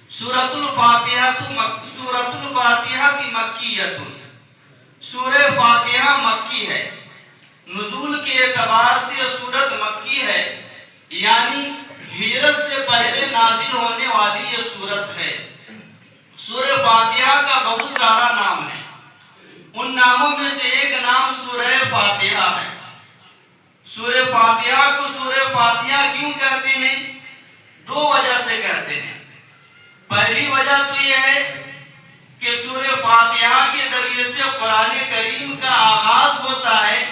سورۃ الفاتحہ کی مکیۃ، سورہ فاتحہ مکی ہے۔ نزول کے اعتبار سے یہ سورت مکی ہے، یعنی ہجرت سے پہلے نازل ہونے والی یہ سورت ہے۔ سورہ فاتحہ کا بہت سارا نام ہے، ان ناموں میں سے ایک نام سورہ فاتحہ ہے۔ سورہ فاتحہ کو سورہ فاتحہ کیوں کہتے ہیں؟ دو وجہ سے کہتے ہیں۔ پہلی وجہ تو یہ ہے کہ سورہ فاتحہ کے ذریعے سے قرآن کریم کا آغاز ہوتا ہے،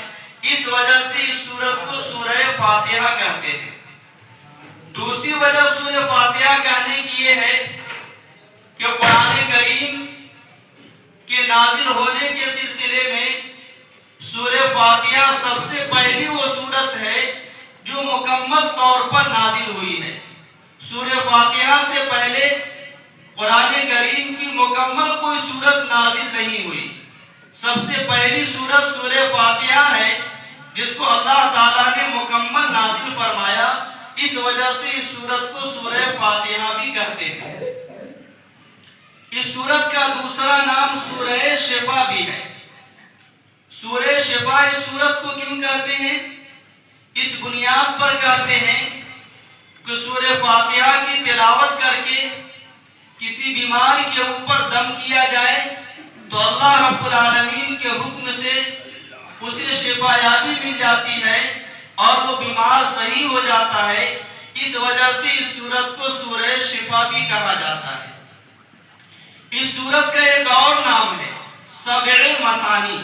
اس وجہ سے اس سورت کو سورہ فاتحہ کہتے ہیں۔ دوسری وجہ سورہ فاتحہ کہنے کی یہ ہے کہ قرآن کریم کے نازل ہونے کے سلسلے میں سورہ فاتحہ سب سے پہلی وہ سورت ہے جو مکمل طور پر نازل ہوئی ہے۔ سورہ فاتحہ سے پہلے قرآن کریم کی مکمل کوئی سورت نازل نہیں ہوئی۔ سب سے پہلی سورت سورہ فاتحہ ہے جس کو اللہ تعالیٰ نے مکمل نازل فرمایا، اس وجہ سے اس سورت کو سورہ فاتحہ بھی کہتے ہیں۔ اس سورت کا دوسرا نام سورہ شفا بھی ہے۔ سورہ شفا اس سورت کو کیوں کہتے ہیں؟ اس بنیاد پر کہتے ہیں کہ سورہ فاتحہ کی تلاوت کر کے کسی بیمار کے اوپر دم کیا جائے تو اللہ رب العالمین کے حکم سے اسے شفا یابی مل جاتی ہے اور وہ بیمار صحیح ہو جاتا ہے، اس وجہ سے اس سورت کو سورہ شفا بھی کہا جاتا ہے۔ اس سورت کا ایک اور نام ہے سبع مثانی۔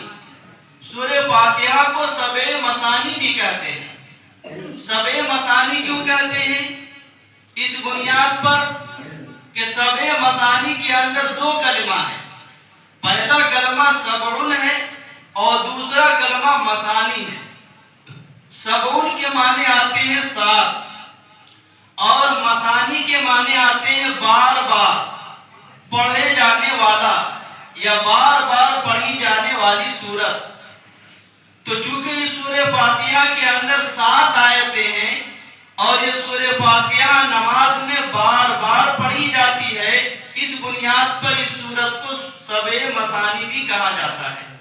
سورہ فاتحہ کو سبع مثانی بھی کہتے ہیں۔ سبع مثانی کیوں کہتے ہیں؟ اس بنیاد پر کہ سبع مثانی کے اندر دو کلمہ ہیں، پہلا کلمہ سبعن ہے اور دوسرا کلمہ مثانی ہے۔ سبعن کے معنی آتے ہیں سات اور مثانی کے معنی آتے ہیں بار بار پڑھے جانے والا یا بار بار پڑھی جانے والی سورت۔ تو چونکہ اس سورہ فاتحہ کے اندر 7 آیتیں ہیں اور یہ سورہ فاتحہ نماز میں بار بار پڑھی جاتی ہے، اس بنیاد پر اس سورت کو سبع مثانی بھی کہا جاتا ہے۔